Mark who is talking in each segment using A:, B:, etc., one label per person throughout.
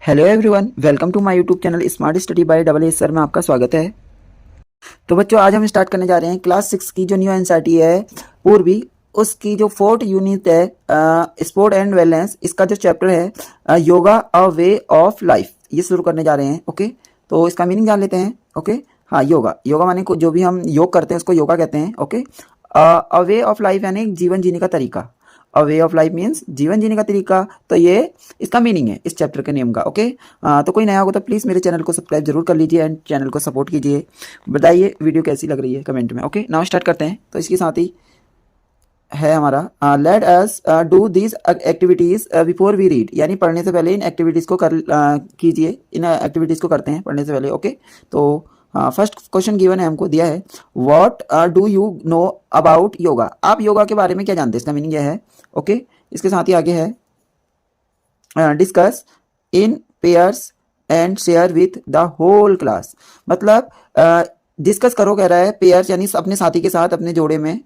A: Hello everyone, welcome to my YouTube channel smart study by double S sir में आपका स्वागत है। तो बच्चों, आज हम स्टार्ट करने जा रहे हैं क्लास 6 की जो न्यू एनसीईआरटी है पूर्वी, उसकी जो 4th यूनिट है स्पोर्ट एंड वेलनेस, इसका जो चैप्टर है योगा अ वे ऑफ लाइफ, ये शुरू करने जा रहे हैं। ओके, तो इसका मीनिंग जान लेते हैं। ओके, हाँ, योगा योगा माने जो भी हम योग करते हैं उसको योगा कहते हैं। Okay, a way of life यानी जीवन जीने का तरीका। अ वे ऑफ लाइफ मीन्स जीवन जीने का तरीका। तो ये इसका मीनिंग है इस चैप्टर के नेम का। ओके, तो कोई नया होगा तो प्लीज़ मेरे चैनल को सब्सक्राइब जरूर कर लीजिए एंड चैनल को सपोर्ट कीजिए। बताइए वीडियो कैसी लग रही है कमेंट में। ओके, नाउ स्टार्ट करते हैं। तो इसके साथ ही है हमारा let us do this activities before we read, यानी पढ़ने से पहले इन एक्टिविटीज़ को कीजिए। इन एक्टिविटीज़ को करते हैं पढ़ने से पहले। ओके, तो फर्स्ट क्वेश्चन गिवन है, हमको दिया है what do you know about yoga. आप योगा के बारे में क्या जानते हैं, इसका मीनिंग यह है। ओके, इसके साथ ही आगे है discuss in pairs and share with the whole class. मतलब डिस्कस करो कह रहा है, पेयर्स यानी अपने साथी के साथ अपने जोड़े में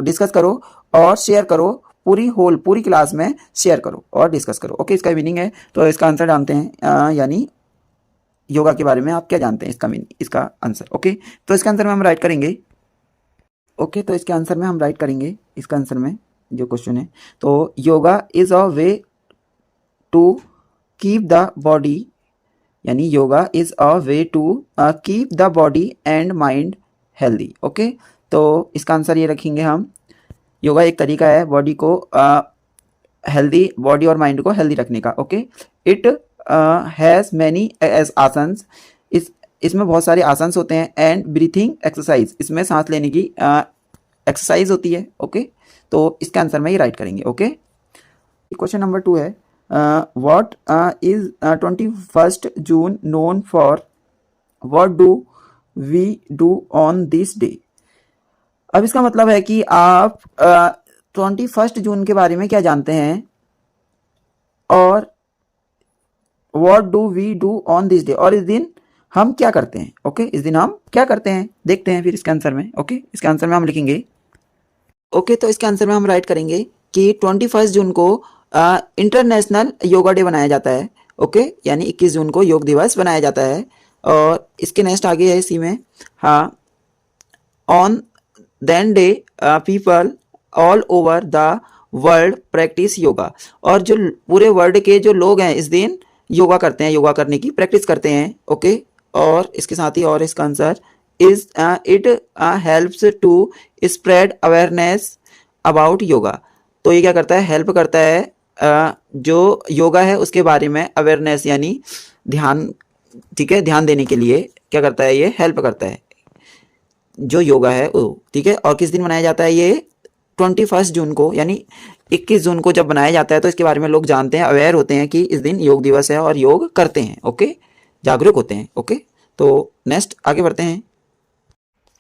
A: डिस्कस करो और शेयर करो, पूरी क्लास में शेयर करो और डिस्कस करो। ओके, इसका मीनिंग है। तो इसका आंसर जानते हैं, यानी योगा के बारे में आप क्या जानते हैं, इसका मीनिंग, इसका आंसर। ओके, तो इसका आंसर में हम राइट करेंगे। ओके, तो इसके आंसर में हम राइट करेंगे, इसका आंसर में जो क्वेश्चन है, तो yoga is a way to keep the body, यानी yoga is a way to keep the body and mind healthy. Okay, तो इसका आंसर ये रखेंगे हम, योगा एक तरीका है बॉडी को हेल्दी, बॉडी और माइंड को हेल्दी रखने का। Okay, it has many as asanas, इसमें बहुत सारे आसन्स होते हैं, एंड ब्रीथिंग एक्सरसाइज, इसमें सांस लेने की एक्सरसाइज होती है। ओके, तो इसका आंसर में ही राइट करेंगे। ओके, क्वेश्चन नंबर 2 है what is 21 June known for, what do we do on this day. अब इसका मतलब है कि आप 21 जून के बारे में क्या जानते हैं और what do we do on this day, और इस दिन हम क्या करते हैं। ओके, इस दिन हम क्या करते हैं देखते हैं फिर इसके आंसर में। ओके, इसके आंसर में हम लिखेंगे। ओके, तो इसके आंसर में हम राइट करेंगे कि 21 जून को इंटरनेशनल योगा डे बनाया जाता है। ओके, यानी 21 जून को योग दिवस बनाया जाता है। और इसके नेक्स्ट आगे है इसी में, हाँ, on then day people all over the world practise yoga, और जो पूरे वर्ल्ड के जो लोग हैं इस दिन योगा करते हैं, योगा करने की प्रैक्टिस करते हैं। ओके, और इसके साथ ही और इसका answer is it helps to spread awareness about yoga. तो ये क्या करता है, हेल्प करता है जो योगा है उसके बारे में अवेयरनेस, यानी ध्यान, ठीक है, ध्यान देने के लिए क्या करता है, ये हेल्प करता है जो योगा है वो। ठीक है, और किस दिन मनाया जाता है ये, 21 जून को, यानी 21 जून को जब बनाया जाता है तो इसके बारे में लोग जानते हैं, अवेयर होते हैं कि इस दिन योग दिवस है और योग करते हैं। ओके, जागरूक होते हैं। ओके, तो नेक्स्ट आगे बढ़ते हैं।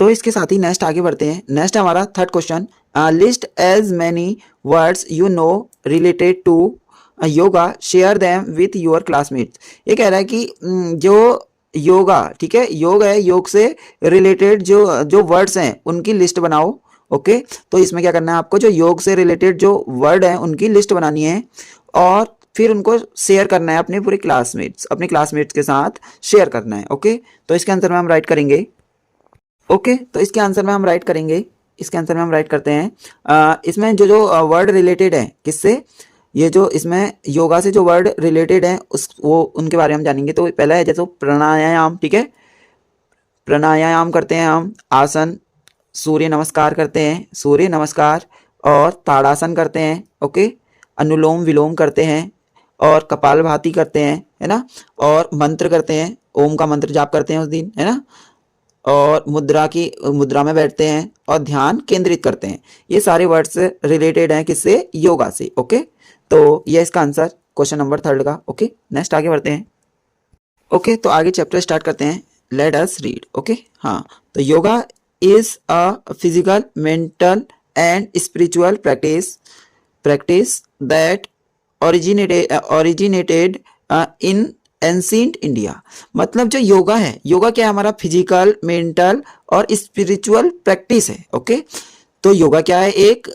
A: तो इसके साथ ही नेक्स्ट आगे बढ़ते हैं। नेक्स्ट हमारा third question, list as many words you know related to yoga, share them with your classmates. ये कह रहा है कि जो योगा, ठीक है, योग है, योग से रिलेटेड जो जो वर्ड्स हैं उनकी लिस्ट बनाओ। ओके, तो इसमें क्या करना है आपको, जो योग से रिलेटेड जो वर्ड हैं उनकी लिस्ट बनानी है और फिर उनको शेयर करना है अपने अपने क्लासमेट्स के साथ शेयर करना है। ओके, तो इसके आंसर में हम राइट करेंगे। ओके, तो इसके आंसर में हम राइट करेंगे, इसके आंसर में हम राइट करते हैं इसमें जो जो वर्ड रिलेटेड है किससे, ये जो इसमें योगा से जो वर्ड रिलेटेड है वो उनके बारे में हम जानेंगे। तो पहला है जैसे प्राणायाम, ठीक है, प्राणायाम करते हैं हम, आसन, सूर्य नमस्कार करते हैं, सूर्य नमस्कार, और ताड़ासन करते हैं। ओके, अनुलोम विलोम करते हैं, और कपालभाति करते हैं, है ना, और मंत्र करते हैं, ओम का मंत्र जाप करते हैं उस दिन, है ना, और मुद्रा में बैठते हैं और ध्यान केंद्रित करते हैं। ये सारे वर्ड्स रिलेटेड हैं किससे, योगा से। ओके, तो ये इसका आंसर क्वेश्चन नंबर 3 का। ओके, नेक्स्ट आगे बढ़ते हैं। ओके, तो आगे चैप्टर स्टार्ट करते हैं, लेट अस रीड। ओके, हाँ, तो yoga is a physical, mental and spiritual practice that originated in ancient India. मतलब जो योगा है, योगा क्या है हमारा, फिजिकल, मेंटल और स्पिरिचुअल प्रैक्टिस है। ओके, तो योगा क्या है? एक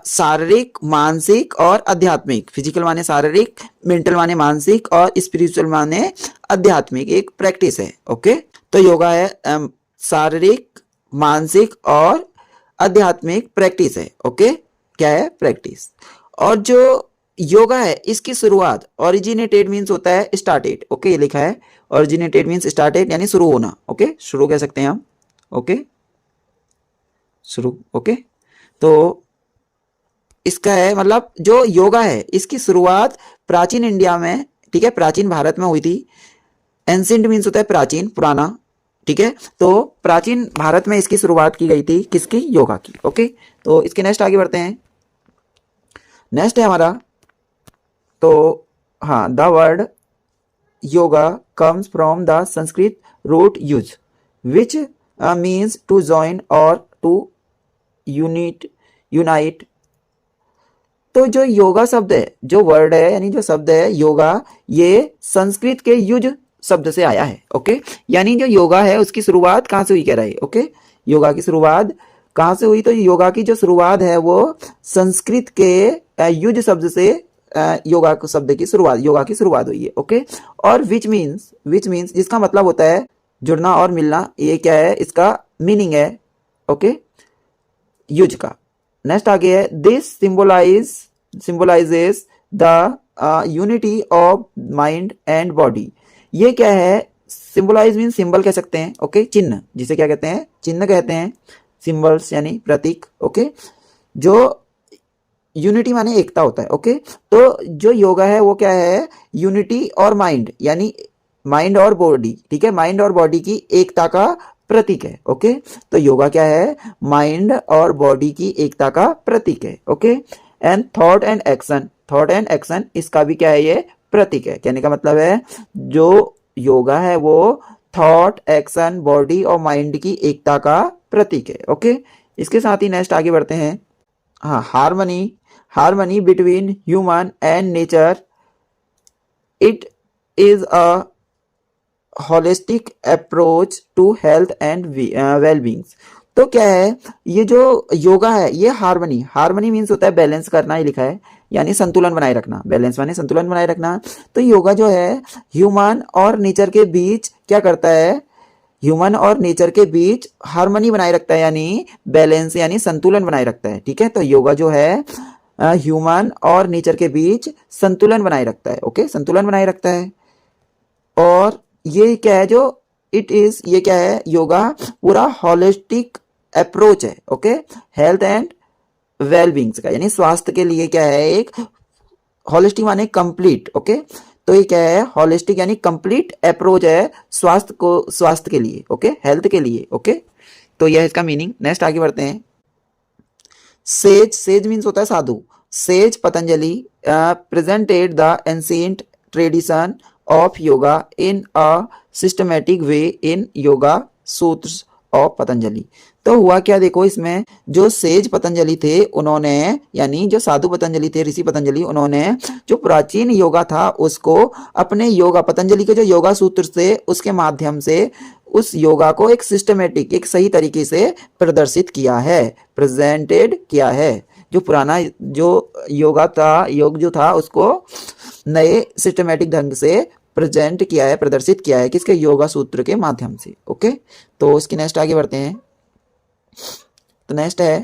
A: शारीरिक, मानसिक और आध्यात्मिक, फिजिकल माने शारीरिक, मेंटल माने मानसिक और स्पिरिचुअल माने आध्यात्मिक एक प्रैक्टिस है। ओके, तो योगा है शारीरिक, मानसिक और आध्यात्मिक प्रैक्टिस है। ओके, क्या है? प्रैक्टिस। और जो योगा है इसकी शुरुआत ओरिजिनेटेड मीन्स होता है स्टार्टेड। ओके, ये लिखा है ओरिजिनेटेड मीन्स स्टार्टेड यानी शुरू होना। ओके, शुरू कह सकते हैं हम। ओके, शुरू। ओके, तो इसका है मतलब जो योगा है इसकी शुरुआत प्राचीन इंडिया में, ठीक है, प्राचीन भारत में हुई थी। एंशिएंट मीन्स होता है प्राचीन, पुराना। ठीक है, तो प्राचीन भारत में इसकी शुरुआत की गई थी, किसकी? योगा की। ओके, तो इसके नेक्स्ट आगे बढ़ते हैं। नेक्स्ट है हमारा, तो हाँ, the word yoga comes from the Sanskrit root yuj which means to join और टू यूनाइट। तो जो योगा शब्द है, जो वर्ड है यानी जो शब्द है योगा, ये संस्कृत के युज शब्द से आया है। ओके, यानी जो योगा है उसकी शुरुआत कहाँ से हुई कह रहा है। ओके, योगा की शुरुआत कहाँ से हुई? तो योगा की जो शुरुआत है वो संस्कृत के युज शब्द से योगा शब्द की शुरुआत, योगा की शुरुआत हुई है। ओके, और विच मीन्स जिसका मतलब होता है जुड़ना और मिलना। ये क्या है? इसका मीनिंग है। ओके, युज का। नेक्स्ट आगे है, this symbolizes the unity of mind and body. ये क्या है? सिंबलाइज मीन सिंबल कह सकते हैं। ओके, चिन्ह, जिसे क्या कहते हैं? चिन्ह कहते हैं। सिंबल्स यानी प्रतीक। ओके, जो यूनिटी माने एकता होता है। ओके, तो जो योगा है वो क्या है? यूनिटी और माइंड यानी माइंड और बॉडी। ठीक है, माइंड और बॉडी की एकता का प्रतीक है। ओके, तो योगा क्या है? माइंड और बॉडी की एकता का प्रतीक है। Okay, and thought and action इसका भी क्या है? ये प्रतीक है। कहने का मतलब है जो योगा है वो थॉट, एक्शन, बॉडी और माइंड की एकता का प्रतीक है। ओके, इसके साथ ही नेक्स्ट आगे बढ़ते हैं। हाँ, harmony between human and nature, it is a holistic approach to health and wellbeings. तो क्या है? ये जो योगा है ये हार्मनी मीन्स होता है बैलेंस करना, ये लिखा है, यानी संतुलन बनाए रखना। बैलेंस माने संतुलन बनाए रखना। तो योगा जो है ह्यूमन और नेचर के बीच क्या करता है? ह्यूमन और नेचर के बीच हार्मनी बनाए रखता है, यानी बैलेंस यानी संतुलन बनाए रखता है। ठीक है, तो योगा जो है ह्यूमन और नेचर के बीच संतुलन बनाए रखता है। ओके, संतुलन बनाए रखता है। और ये क्या है? जो ये क्या है? योगा पूरा होलिस्टिक अप्रोच है। ओके, हेल्थ एंड वेलबींग्स का, यानी स्वास्थ्य के लिए क्या है? एक होलिस्टिक माने कंप्लीट। ओके, तो ये क्या है? होलिस्टिक यानी कंप्लीट अप्रोच है स्वास्थ्य के लिए। ओके, हेल्थ के लिए। ओके, तो यह है इसका मीनिंग। नेक्स्ट आगे बढ़ते हैं। सेज मीन्स होता है साधु। Sage Patanjali presented the ancient tradition of yoga in a systematic way in yoga sutras of Patanjali. तो हुआ क्या? देखो, इसमें जो सेज पतंजलि थे उन्होंने, यानी जो साधु पतंजलि थे, ऋषि पतंजलि, उन्होंने जो प्राचीन योगा था उसको अपने योगा, पतंजलि के जो योगा सूत्र थे उसके माध्यम से उस योगा को एक सिस्टमेटिक, एक सही तरीके से प्रदर्शित किया है, प्रेजेंटेड किया है। जो पुराना जो योगा था, योग जो था, उसको नए सिस्टमेटिक ढंग से प्रेजेंट किया है, प्रदर्शित किया है, किसके? योगा सूत्र के माध्यम से। ओके, तो इसकी नेक्स्ट आगे बढ़ते हैं। तो नेक्स्ट है,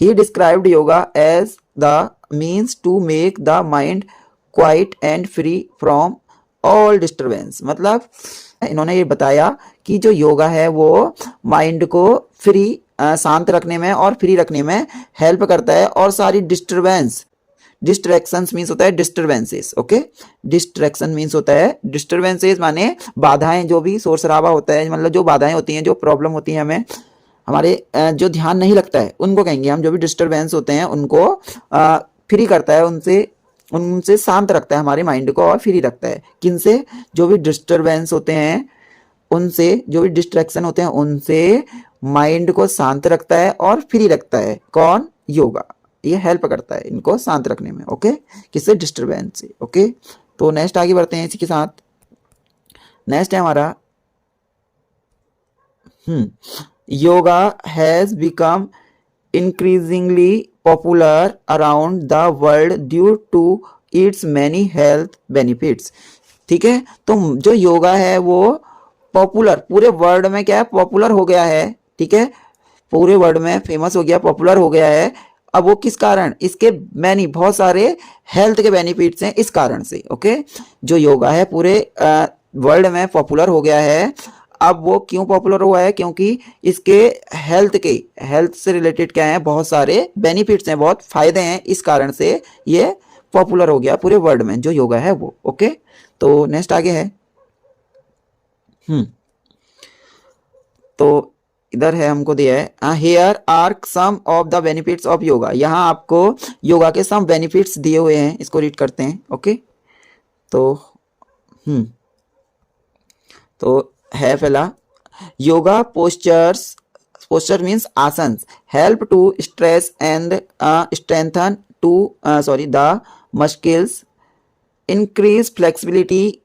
A: he described yoga as the means to make the mind quiet and free from all disturbance. मतलब इन्होंने ये बताया कि जो योगा है वो माइंड को फ्री, शांत रखने में और फ्री रखने में हेल्प करता है, और सारी डिस्ट्रैक्शंस मीन्स होता है डिस्टर्बेंसेस। ओके, डिस्ट्रैक्शन मीन्स होता है डिस्टर्बेंसेस माने बाधाएं, जो भी शोर शराबा होता है, मतलब जो बाधाएं होती हैं, जो प्रॉब्लम होती है हमें, हमारे जो ध्यान नहीं लगता है उनको कहेंगे हम। जो भी डिस्टर्बेंस होते हैं उनको फ्री करता है, उनसे शांत रखता है हमारे माइंड को और फ्री रखता है। किनसे? जो भी डिस्टर्बेंस होते हैं उनसे, जो भी डिस्ट्रैक्शन होते हैं उनसे माइंड को शांत रखता है और फ्री रखता है। कौन? योगा। ये हेल्प करता है इनको शांत रखने में। ओके, किससे? डिस्टर्बेंस से। ओके, तो नेक्स्ट आगे बढ़ते हैं इसी के साथ। नेक्स्ट है हमारा yoga has become increasingly popular around the world due to its many health benefits। ठीक है, तो जो योगा है वो पॉपुलर पूरे वर्ल्ड में क्या है, पॉपुलर हो गया है। ठीक है, पूरे वर्ल्ड में फेमस हो गया, पॉपुलर हो गया है। अब वो किस कारण, इसके मैनी बहुत सारे हेल्थ के बेनिफिट्स हैं इस कारण से। ओके, जो योगा है पूरे वर्ल्ड में पॉपुलर हो गया है। अब वो क्यों पॉपुलर हुआ है, क्योंकि इसके हेल्थ से रिलेटेड क्या है, बहुत सारे बेनिफिट्स हैं, बहुत फायदे हैं, इस कारण से ये पॉपुलर हो गया पूरे वर्ल्ड में जो योगा है वो। ओके, तो नेक्स्ट आगे है। तो इधर है, हमको दिया है here are some of the benefits of yoga. यहाँ आपको योगा के सम बेनिफिट्स दिए हुए हैं, इसको रीड करते हैं। ओके, तो है पहला, yoga posture means asana help to stress and strengthen the muscles, increase flexibility,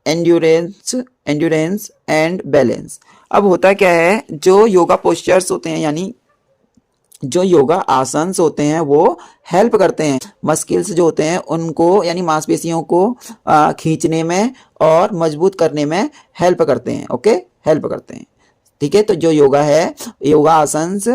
A: endurance and balance. अब होता क्या है, जो योगा पोस्चर्स होते हैं यानी जो योगा आसन्स होते हैं वो हेल्प करते हैं मस्किल्स जो होते हैं उनको, यानी मांसपेशियों को खींचने में और मजबूत करने में हेल्प करते हैं। ओके, हेल्प करते हैं। ठीक है, तो जो योगा है, योगा आसन्स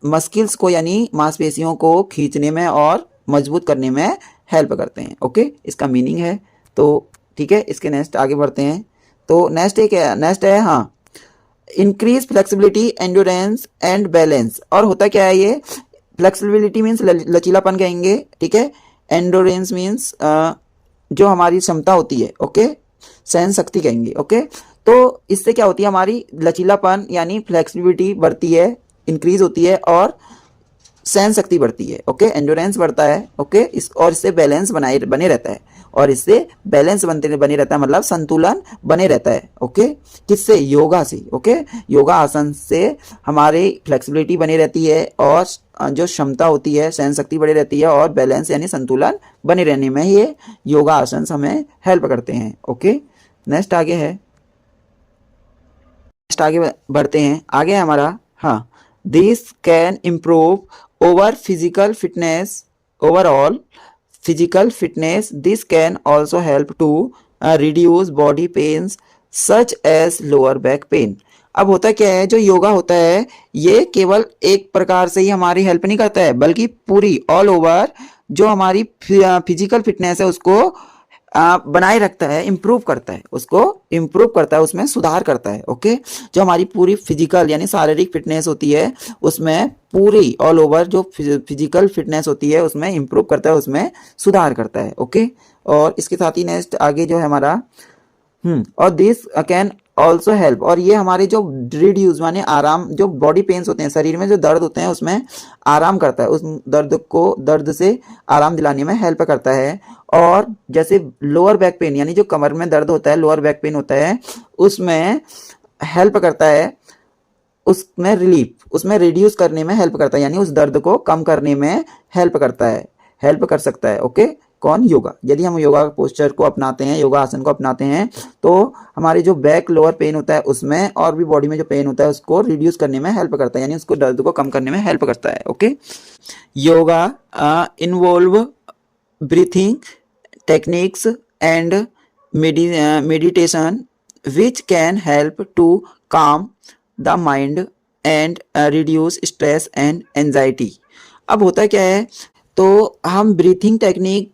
A: मस्किल्स को यानी मांसपेशियों को खींचने में और मजबूत करने में हेल्प करते हैं। ओके, इसका मीनिंग है। तो ठीक है, इसके नेक्स्ट आगे बढ़ते हैं। तो नेक्स्ट है हाँ, increase flexibility, endurance and balance. और होता क्या है ये, फ्लेक्सिबिलिटी मीन्स लचीलापन कहेंगे। ठीक है, एंड्योरेंस मीन्स जो हमारी क्षमता होती है। ओके, सहन शक्ति कहेंगे। ओके, तो इससे क्या होती है, हमारी लचीलापन यानी फ्लेक्सिबिलिटी बढ़ती है, इंक्रीज होती है, और सहन शक्ति बढ़ती है। ओके, एंड्योरेंस बढ़ता है। ओके, और इससे बैलेंस बने रहता है, और इससे बैलेंस बने रहता है, मतलब संतुलन बने रहता है। ओके, किससे, योगा से। ओके, योगा आसन से हमारी फ्लेक्सिबिलिटी बनी रहती है, और जो क्षमता होती है, सहन शक्ति बनी रहती है, और बैलेंस यानी संतुलन बने रहने में ये योगा आसन हमें हेल्प करते हैं। ओके, नेक्स्ट आगे है, नेक्स्ट आगे बढ़ते हैं। आगे है हमारा हाँ, this can improve over physical fitness, overall physical fitness. This can also help to reduce body pains such as lower back pain। अब होता क्या है, जो योगा होता है ये केवल एक प्रकार से ही हमारी हेल्प नहीं करता है, बल्कि पूरी ऑल ओवर जो हमारी फिजिकल फिटनेस है उसको बनाए रखता है, इम्प्रूव करता है, उसको इम्प्रूव करता है, उसमें सुधार करता है। ओके, जो हमारी पूरी फिजिकल यानी शारीरिक फिटनेस होती है उसमें पूरी ऑल ओवर जो फिजिकल फिटनेस होती है उसमें इम्प्रूव करता है, उसमें सुधार करता है। ओके, और इसके साथ ही नेक्स्ट आगे जो है हमारा और दिस कैन ऑल्सो हेल्प, और ये हमारे जो रिड्यूस माने आराम, जो बॉडी पेन्स होते हैं, शरीर में जो दर्द होते हैं उसमें आराम करता है, उस दर्द से आराम दिलाने में हेल्प करता है। और जैसे लोअर बैक पेन यानी जो कमर में दर्द होता है, लोअर बैक पेन होता है, उसमें हेल्प करता है, उसमें रिलीफ, उसमें रिड्यूस करने में हेल्प करता है, यानी उस दर्द को कम करने में हेल्प करता है, हेल्प कर सकता है। ओके, कौन, योगा। यदि हम योगा पोस्चर को अपनाते हैं, योगा आसन को अपनाते हैं, तो हमारे जो बैक लोअर पेन होता है उसमें और भी बॉडी में जो पेन होता है उसको रिड्यूस करने में हेल्प करता है, यानी उसको दर्द को कम करने में हेल्प करता है। Okay, yoga involve breathing techniques and meditation which can help to calm the mind and reduce stress and anxiety. अब होता क्या है, तो हम ब्रीथिंग टेक्निक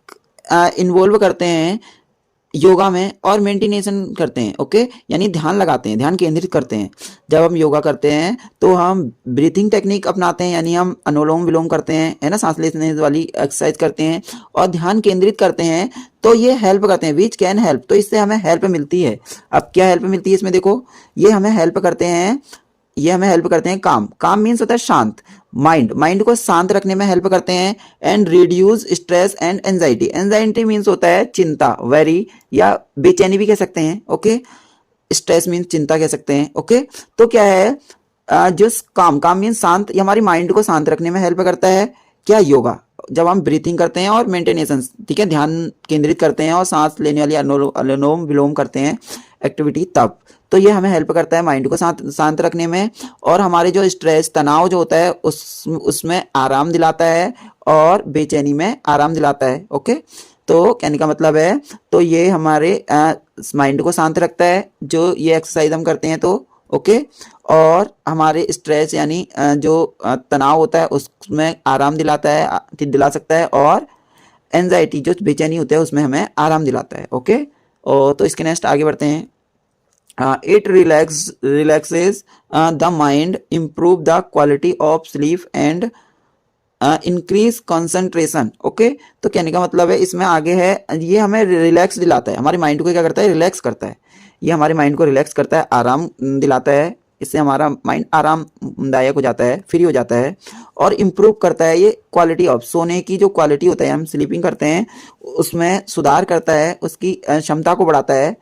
A: इन्वॉल्व करते हैं योगा में और मेडिटेशन करते हैं। ओके, यानी ध्यान लगाते हैं, ध्यान केंद्रित करते हैं। जब हम योगा करते हैं तो हम ब्रीथिंग टेक्निक अपनाते हैं, यानी हम अनुलोम विलोम करते हैं, है ना, सांस लेने वाली एक्सरसाइज करते हैं और ध्यान केंद्रित करते हैं, तो ये हेल्प करते हैं, विच कैन हेल्प, तो इससे हमें हेल्प मिलती है। अब क्या हेल्प मिलती है इसमें, देखो, ये हमें हेल्प करते हैं, ये हमें हेल्प करते हैं काम मीन्स होता है शांत, माइंड को शांत रखने में हेल्प करते हैं, and reduce stress and anxiety means होता है चिंता, वेरी या बेचैनी भी कह सकते हैं। ओके, स्ट्रेस मीन्स चिंता कह सकते हैं। ओके, तो क्या है, जो काम मीन्स शांत, ये हमारी माइंड को शांत रखने में हेल्प करता है। क्या, योगा, जब हम ब्रीथिंग करते हैं और मेंटेनेशन, ठीक है, ध्यान केंद्रित करते हैं और सांस लेने वाली अनुलोम विलोम करते हैं एक्टिविटी, तब तो ये हमें हेल्प करता है माइंड को शांत रखने में, और हमारे जो स्ट्रेस तनाव जो होता है उसमें आराम दिलाता है, और बेचैनी में आराम दिलाता है। ओके, तो कहने का मतलब है, तो ये हमारे माइंड को शांत रखता है जो ये एक्सरसाइज हम करते हैं तो। ओके, और हमारे स्ट्रेस यानी जो तनाव होता है उसमें आराम दिला सकता है, और एंजाइटी जो बेचैनी होता है उसमें हमें आराम दिलाता है। ओके, और तो इसके नेक्स्ट आगे बढ़ते हैं। It relaxes the mind, improve the quality of sleep and increase concentration. Okay, तो कहने का मतलब है इसमें आगे है, ये हमें रिलैक्स दिलाता है, हमारे माइंड को क्या करता है, रिलैक्स करता है। ये हमारे माइंड को रिलैक्स करता है, आराम दिलाता है, इससे हमारा माइंड आरामदायक हो जाता है, फ्री हो जाता है, और इम्प्रूव करता है ये क्वालिटी ऑफ, सोने की जो क्वालिटी होता है, हम स्लीपिंग करते हैं उसमें सुधार करता है, उसकी क्षमता को बढ़ाता है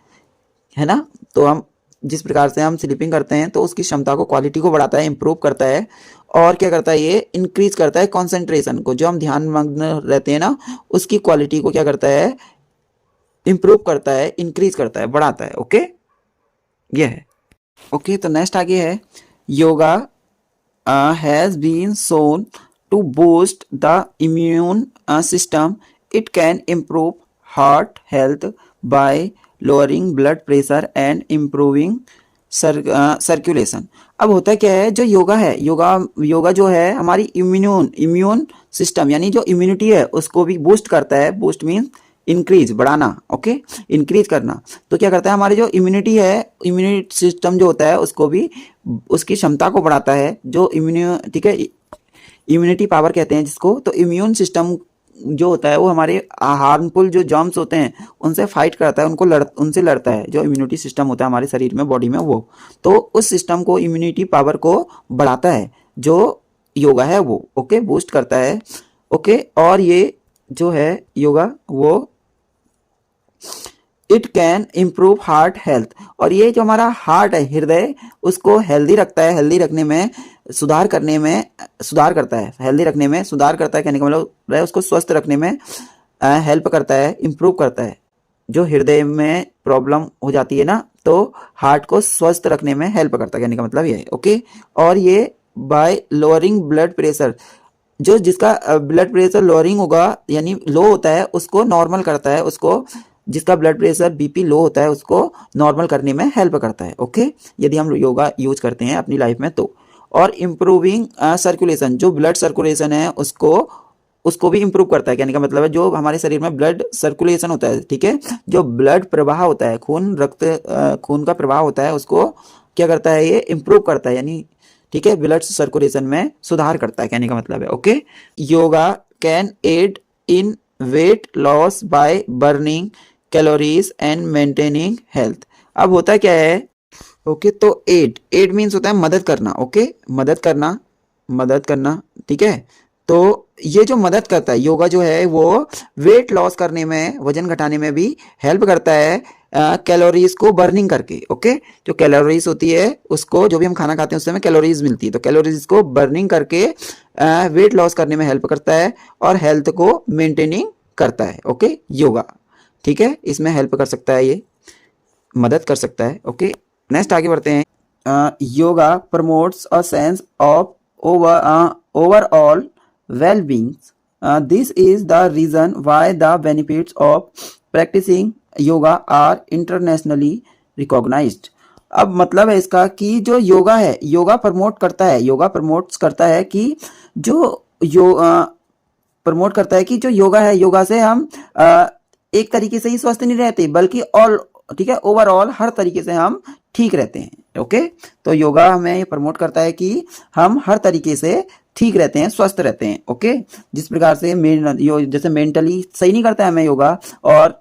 A: ना। तो हम जिस प्रकार से हम स्लीपिंग करते हैं तो उसकी क्षमता को, क्वालिटी को बढ़ाता है, इंप्रूव करता है, और क्या करता है ये इंक्रीज करता है कंसंट्रेशन को, जो हम ध्यान मग्न रहते हैं ना उसकी क्वालिटी को क्या करता है, इंप्रूव करता है, इंक्रीज करता है, बढ़ाता है। ओके, ये है। ओके, तो नेक्स्ट आगे है, yoga has been shown to boost the immune system, it can improve heart health by lowering blood pressure and improving circulation. अब होता क्या है, जो योगा है, योगा जो है हमारी इम्यून सिस्टम यानी जो इम्यूनिटी है उसको भी बूस्ट करता है। बूस्ट मीन्स इंक्रीज, बढ़ाना। ओके, इंक्रीज करना। तो क्या करता है, हमारी जो इम्यूनिटी है, इम्यूनिटी सिस्टम जो होता है उसको भी, उसकी क्षमता को बढ़ाता है, जो ठीक है, इम्यूनिटी पावर कहते हैं जिसको। तो इम्यून सिस्टम जो होता है वो हमारे हार्मफुल जो जर्म्स होते हैं उनसे फाइट करता है, उनसे लड़ता है। जो इम्यूनिटी सिस्टम होता है हमारे शरीर में, बॉडी में, वो तो उस सिस्टम को, इम्यूनिटी पावर को बढ़ाता है जो योगा है वो। ओके, बूस्ट करता है। ओके, और ये जो है योगा वो it can improve heart health, और ये जो हमारा हार्ट है, हृदय, उसको हेल्दी रखता है, हेल्दी रखने में सुधार करता है, हेल्दी रखने में सुधार करता है, कहने का मतलब है उसको स्वस्थ रखने में हेल्प करता है, इम्प्रूव करता है। जो हृदय में प्रॉब्लम हो जाती है ना, तो हार्ट को स्वस्थ रखने में हेल्प करता है, कहने का मतलब ये है। ओके, और ये बाय लोअरिंग ब्लड प्रेशर, जो जिसका ब्लड प्रेशर लोअरिंग होगा यानी लो होता है उसको नॉर्मल करता है, उसको जिसका ब्लड प्रेशर बीपी लो होता है उसको नॉर्मल करने में हेल्प करता है। ओके, यदि हम योगा यूज करते हैं अपनी लाइफ में तो। और इम्प्रूविंग सर्कुलेशन, जो ब्लड सर्कुलेशन है उसको भी इम्प्रूव करता है, कहने का मतलब है जो हमारे शरीर में ब्लड सर्कुलेशन होता है, ठीक है, जो ब्लड प्रवाह होता है, खून का प्रवाह होता है, उसको क्या करता है, ये इम्प्रूव करता है, यानी ठीक है, ब्लड सर्कुलेशन में सुधार करता है, कहने का मतलब है। Okay, yoga can aid in weight loss by burning calories and maintaining health. अब होता क्या है, ओके, तो एड मीन्स होता है मदद करना। ओके, मदद करना, ठीक है। तो ये जो मदद करता है योगा जो है वो वेट लॉस करने में, वजन घटाने में भी हेल्प करता है, कैलोरीज को बर्निंग करके। ओके, जो कैलोरीज होती है उसको, जो भी हम खाना खाते हैं उससे हमें कैलोरीज मिलती है, तो कैलोरीज को बर्निंग करके वेट लॉस करने में हेल्प करता है, और हेल्थ को मेंटेनिंग करता है। ओके, योगा, ठीक है, इसमें हेल्प कर सकता है, ये मदद कर सकता है। ओके, नेक्स्ट आगे बढ़ते हैं। Yoga promotes a sense of overall well-being. This is the reason why the benefits of practicing yoga are internationally recognized. अब मतलब है इसका कि जो योगा है, योगा प्रमोट्स करता है कि जो प्रमोट करता है कि जो योगा है, योगा से हम एक तरीके से ही स्वस्थ नहीं रहते बल्कि ऑल, ठीक है, ओवरऑल हर तरीके से हम ठीक रहते हैं। ओके, तो योगा हमें ये प्रमोट करता है कि हम हर तरीके से ठीक रहते हैं, स्वस्थ रहते हैं। ओके, जिस प्रकार से जैसे मेंटली सही नहीं करता है हमें योगा, और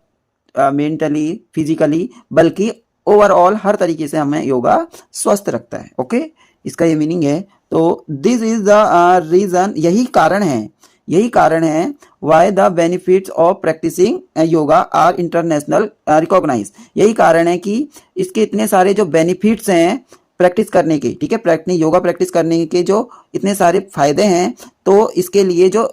A: मेंटली, फिजिकली, बल्कि ओवरऑल हर तरीके से हमें योगा स्वस्थ रखता है। ओके, इसका ये मीनिंग है। तो दिस इज द रीजन, यही कारण है why the benefits of practising yoga are international recognise. यही कारण है कि इसके इतने सारे जो बेनिफिट्स हैं प्रैक्टिस करने के, ठीक है, योगा प्रैक्टिस करने के जो इतने सारे फायदे हैं, तो इसके लिए जो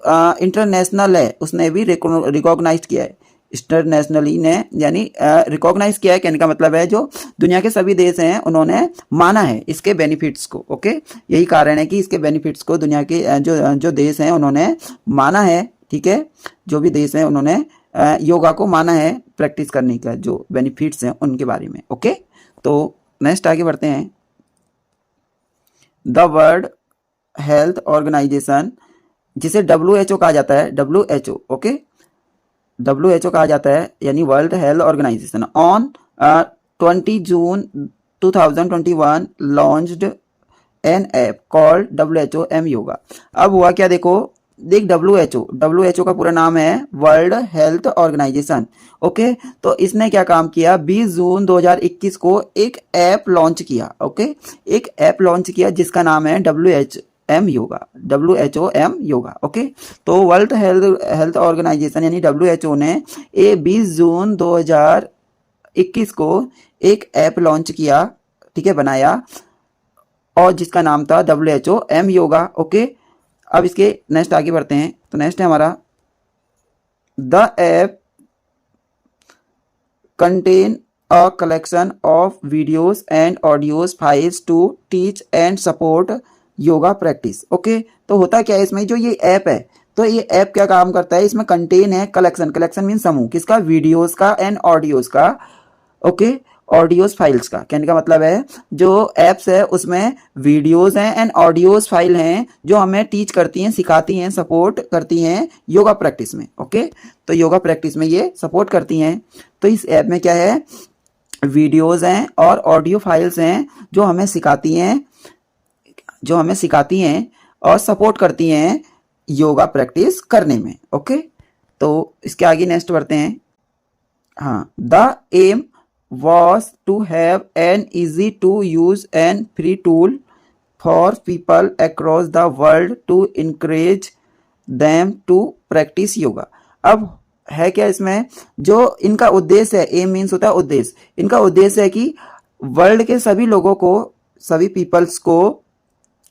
A: इंटरनेशनल है उसने भी रिकॉग्नाइज किया है, इंटरनेशनली ने यानी रिकॉग्नाइज किया है, कहने का मतलब है जो दुनिया के सभी देश हैं उन्होंने माना है इसके बेनिफिट्स को। ओके, यही कारण है कि इसके बेनिफिट्स को दुनिया के जो देश हैं उन्होंने माना है। ठीक है, जो भी देश हैं उन्होंने योगा को माना है प्रैक्टिस करने का, जो बेनिफिट्स हैं उनके बारे में। ओके, तो नेक्स्ट आगे बढ़ते हैं। द वर्ल्ड हेल्थ ऑर्गेनाइजेशन, जिसे WHO कहा जाता है, WHO। ओके, WHO कहा जाता है यानी World Health Organisation, on 20 June 2021 launched an app called WHO M yoga. अब हुआ क्या, देख WHO का पूरा नाम है वर्ल्ड हेल्थ ऑर्गेनाइजेशन। ओके, तो इसने क्या काम किया, 20 जून 2021 को एक ऐप लॉन्च किया। ओके, एक ऐप लॉन्च किया जिसका नाम है WHO M योगा। ओके, तो वर्ल्ड हेल्थ ऑर्गेनाइजेशन यानी WHO ने 20 जून 2021 को एक ऐप लॉन्च किया, ठीक है, बनाया, और जिसका नाम था WHO M योगा। ओके, अब इसके नेक्स्ट आगे बढ़ते हैं। तो नेक्स्ट है हमारा, the app contain a collection of videos and audios files to teach and support yoga practice. Okay, तो होता क्या है इसमें, जो ये ऐप है, तो ये ऐप क्या काम करता है, इसमें कंटेन है कलेक्शन मीन समूह किसका, वीडियोस का एंड ऑडियोज का। ओके, ऑडियोज फाइल्स का, कहने का मतलब है जो एप्स है उसमें वीडियोस हैं एंड ऑडियोज फाइल हैं जो हमें टीच करती हैं, सिखाती हैं, सपोर्ट करती हैं योगा प्रैक्टिस में। ओके, तो योगा प्रैक्टिस में ये सपोर्ट करती हैं। तो इस ऐप में क्या है, वीडियोस हैं और ऑडियो फाइल्स हैं जो हमें सिखाती हैं और सपोर्ट करती हैं योगा प्रैक्टिस करने में। ओके, तो इसके आगे नेक्स्ट बढ़ते हैं। हाँ, the aim was to have an easy to use and free tool for people across the world to encourage them to practice yoga। अब है क्या इसमें, जो इनका उद्देश्य है, एम मीन्स होता है उद्देश्य, इनका उद्देश्य है कि वर्ल्ड के सभी लोगों को, सभी पीपल्स को,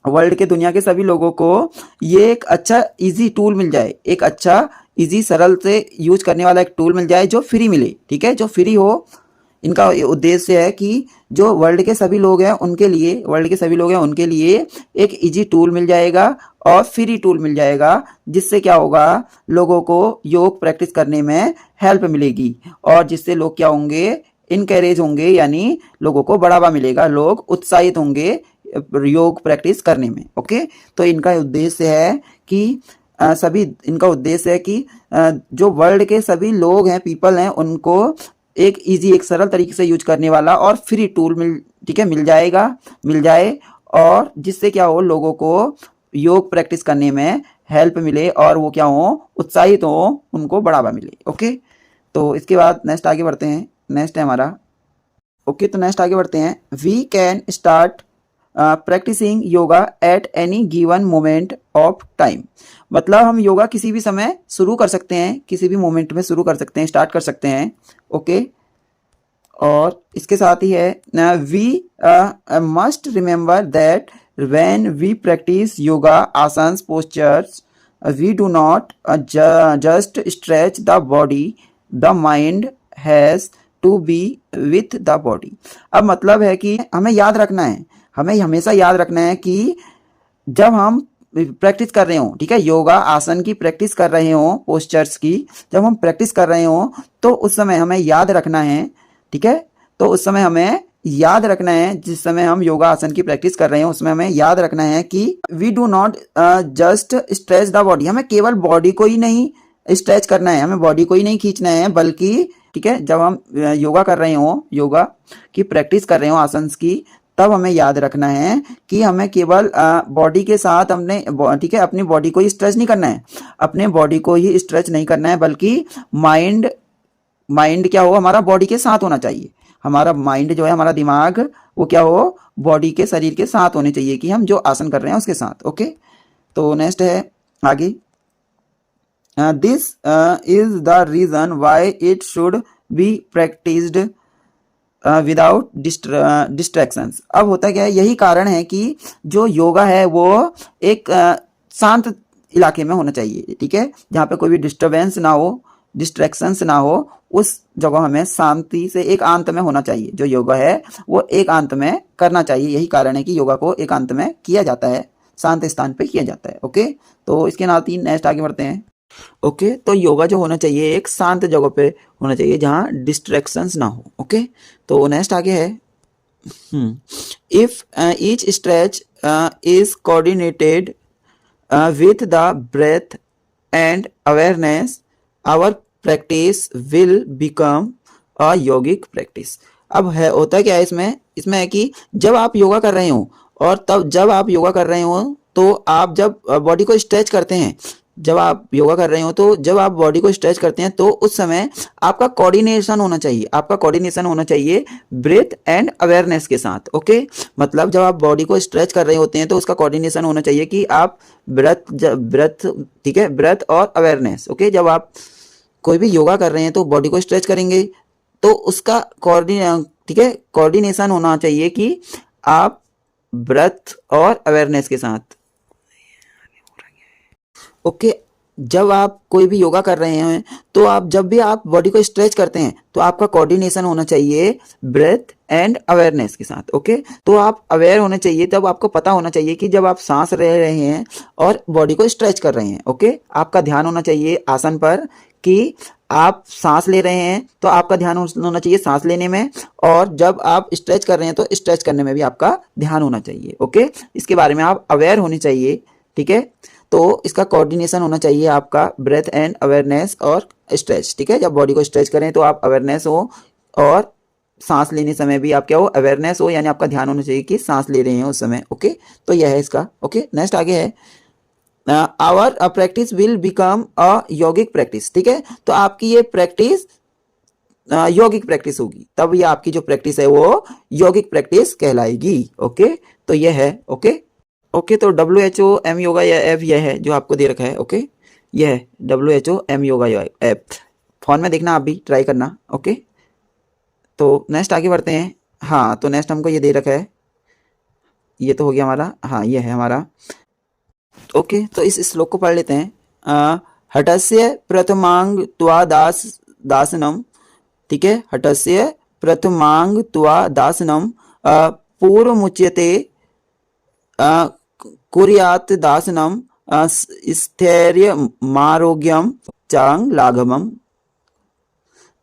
A: वर्ल्ड के दुनिया के सभी लोगों को ये एक अच्छा इजी टूल मिल जाए, एक अच्छा इजी सरल से यूज करने वाला एक टूल मिल जाए जो फ्री मिले। ठीक है, जो फ्री हो। इनका उद्देश्य है कि जो वर्ल्ड के सभी लोग हैं उनके लिए एक इजी टूल मिल जाएगा और फ्री टूल मिल जाएगा, जिससे क्या होगा, लोगों को योग प्रैक्टिस करने में हेल्प मिलेगी और जिससे लोग क्या होंगे, इनकरेज होंगे, यानी लोगों को बढ़ावा मिलेगा, लोग उत्साहित होंगे योग प्रैक्टिस करने में। ओके, तो इनका उद्देश्य है कि इनका उद्देश्य है कि जो वर्ल्ड के सभी लोग हैं, पीपल हैं, उनको एक इजी, एक सरल तरीके से यूज करने वाला और फ्री टूल मिल जाए, और जिससे क्या हो, लोगों को योग प्रैक्टिस करने में हेल्प मिले और वो क्या हो, उत्साहित हो, उनको बढ़ावा मिले। ओके, तो इसके बाद नेक्स्ट आगे बढ़ते हैं। नेक्स्ट है हमारा, ओके, तो नेक्स्ट आगे बढ़ते हैं। We can start practising yoga at any given moment of time, मतलब हम योगा किसी भी समय शुरू कर सकते हैं, किसी भी मोमेंट में शुरू कर सकते हैं, स्टार्ट कर सकते हैं। ओके, और इसके साथ ही है, we must remember that when we practise yoga asanas postures we do not just stretch the body, the mind has to be with the body. अब मतलब है कि हमें हमेशा याद रखना है कि जब हम प्रैक्टिस कर रहे हो, ठीक है, योगा आसन की प्रैक्टिस कर रहे हो, पोस्चर्स की जब हम प्रैक्टिस कर रहे हो, तो उस समय हमें याद रखना है, ठीक है, तो उस समय हमें याद रखना है, जिस समय हम योगा आसन की प्रैक्टिस कर रहे हो उसमें हमें याद रखना है कि we do not just stretch the body, हमें केवल बॉडी को ही नहीं स्ट्रेच करना है, हमें बॉडी को ही नहीं खींचना है, बल्कि ठीक है, जब हम योगा कर रहे हो, योगा की प्रैक्टिस कर रहे हो आसन की, तब हमें याद रखना है कि हमें केवल बॉडी के साथ ठीक है, अपनी बॉडी को ही स्ट्रेच नहीं करना है, अपने बॉडी को ही स्ट्रेच नहीं करना है, बल्कि माइंड क्या हो, हमारा बॉडी के साथ होना चाहिए, हमारा माइंड जो है, हमारा दिमाग, वो क्या हो, बॉडी के, शरीर के साथ होने चाहिए, कि हम जो आसन कर रहे हैं उसके साथ। ओके, तो नेक्स्ट है आगे, this is the reason why it should be practised without distractions. अब होता क्या है, यही कारण है कि जो योगा है वो एक शांत इलाके में होना चाहिए, ठीक है, जहाँ पे कोई भी डिस्टरबेंस ना हो, डिस्ट्रैक्शंस ना हो, उस जगह हमें शांति से एकांत में होना चाहिए। जो योगा है वो एकांत में करना चाहिए। यही कारण है कि योगा को एकांत में किया जाता है, शांत स्थान पे किया जाता है। ओके, तो इसके नाते ही नेक्स्ट आगे बढ़ते हैं। ओके, तो योगा जो होना चाहिए एक शांत जगह पे होना चाहिए जहाँ डिस्ट्रैक्शंस ना हो। ओके, तो नेक्स्ट आगे है, if each stretch is coordinated with the breath and awareness, our practice will become a yogic practice। अब है होता क्या है इसमें है कि जब आप योगा कर रहे हो और तब जब आप योगा कर रहे हो तो आप जब बॉडी को स्ट्रेच करते हैं, जब आप योगा कर रहे हो तो जब आप बॉडी को स्ट्रेच करते हैं तो उस समय आपका कोऑर्डिनेशन होना चाहिए, आपका कोऑर्डिनेशन होना चाहिए ब्रेथ एंड अवेयरनेस के साथ। ओके, मतलब जब आप बॉडी को स्ट्रेच कर रहे होते हैं तो उसका कोऑर्डिनेशन होना चाहिए कि आप ब्रेथ ठीक है, ब्रेथ और अवेयरनेस। ओके, जब आप कोई भी योगा कर रहे हैं तो बॉडी को स्ट्रेच करेंगे तो उसका ठीक है कोऑर्डिनेशन होना चाहिए कि आप ब्रेथ और अवेयरनेस के साथ। ओके, जब आप कोई भी योगा कर रहे हैं तो आप जब भी आप बॉडी को स्ट्रेच करते हैं तो आपका कोऑर्डिनेशन होना चाहिए ब्रेथ एंड अवेयरनेस के साथ। ओके, तो आप अवेयर होने चाहिए, तब आपको पता होना चाहिए कि जब आप सांस ले रहे हैं और बॉडी को स्ट्रेच कर रहे हैं। ओके, आपका ध्यान होना चाहिए आसन पर कि आप सांस ले रहे हैं तो आपका ध्यान होना चाहिए सांस लेने में, और जब आप स्ट्रेच कर रहे हैं तो स्ट्रेच करने में भी आपका ध्यान होना चाहिए। ओके, इसके बारे में आप अवेयर होनी चाहिए। ठीक है, तो इसका कोऑर्डिनेशन होना चाहिए आपका ब्रेथ एंड अवेयरनेस और स्ट्रेच। ठीक है, जब बॉडी को स्ट्रेच करें तो आप अवेयरनेस हो और सांस लेने समय भी आप क्या हो, अवेयरनेस हो, यानी आपका ध्यान होना चाहिए कि सांस ले रहे हैं उस समय। ओके, तो यह है इसका। ओके, नेक्स्ट आगे है, our practice will become a yogic practice. ठीक है, तो आपकी ये प्रैक्टिस योगिक प्रैक्टिस होगी, तब ये आपकी जो प्रैक्टिस है वो योगिक प्रैक्टिस कहलाएगी। ओके, तो यह है। ओके, तो WHO-M योगा या ऐप यह है जो आपको दे रखा है। ओके, यह है WHO-M योगा ऐप, फोन में देखना, आप भी ट्राई करना। ओके, तो नेक्स्ट आगे बढ़ते हैं। हाँ, तो नेक्स्ट हमको ये दे रखा है, ये तो हो गया हमारा। हाँ, ये है हमारा। ओके, तो इस श्लोक को पढ़ लेते हैं। हटस्य प्रथमांग त्वा दासनम। ठीक है, हटस्य प्रथमांग त्वा दासनम पूर्व मुच्यते कुर्यात दासनम स्थैर्य मारोग्यम चांग लाघवम।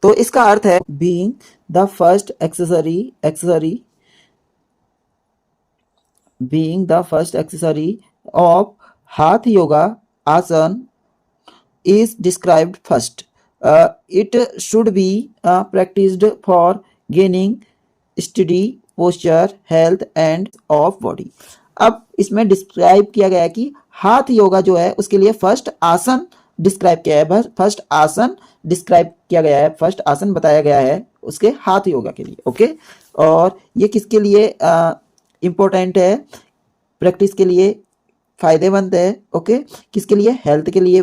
A: तो इसका अर्थ है being the first accessory of हाथ योगा आसन is described first. It should be practiced for gaining steady posture, health and of body. अब इसमें डिस्क्राइब किया गया है कि हाथ योगा जो है उसके लिए फर्स्ट आसन डिस्क्राइब किया है, फर्स्ट आसन डिस्क्राइब किया गया है, फर्स्ट आसन बताया गया है उसके हाथ योगा के लिए। ओके, और ये किसके लिए इम्पोर्टेंट है, प्रैक्टिस के लिए फायदेमंद है। ओके, किसके लिए, हेल्थ के लिए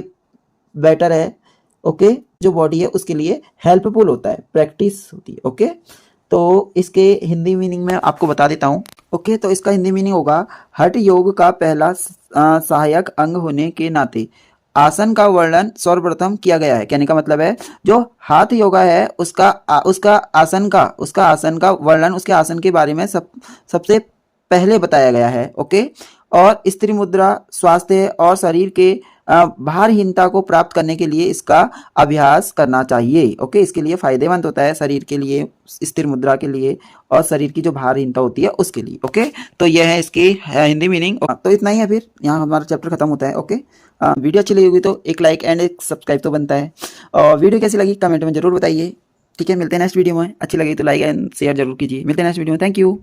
A: बेटर है। ओके, जो बॉडी है उसके लिए हेल्पफुल होता है, प्रैक्टिस होती है। ओके, तो इसके हिंदी मीनिंग में आपको बता देता हूँ। ओके, तो इसका हिंदी मीनिंग होगा, हठ योग का पहला सहायक अंग होने के नाते आसन का वर्णन सर्वप्रथम किया गया है। कहने का मतलब है जो हाथ योगा है उसका आसन का वर्णन, उसके आसन के बारे में सबसे पहले बताया गया है। ओके, और स्त्री मुद्रा स्वास्थ्य और शरीर के भारहीनता को प्राप्त करने के लिए इसका अभ्यास करना चाहिए। ओके, इसके लिए फायदेमंद होता है, शरीर के लिए, स्थिर मुद्रा के लिए और शरीर की जो भारहीनता होती है उसके लिए। ओके, तो यह है इसकी हिंदी मीनिंग। तो इतना ही है, फिर यहाँ हमारा चैप्टर खत्म होता है। ओके, वीडियो अच्छी लगी होगी तो एक लाइक एंड एक सब्सक्राइब तो बनता है, और वीडियो कैसी लगी कमेंट में जरूर बताइए। ठीक है, मिलते हैं नेक्स्ट वीडियो में। अच्छी लगी तो लाइक एंड शेयर जरूर कीजिए। मिलते हैं नेक्स्ट वीडियो में। Thank you.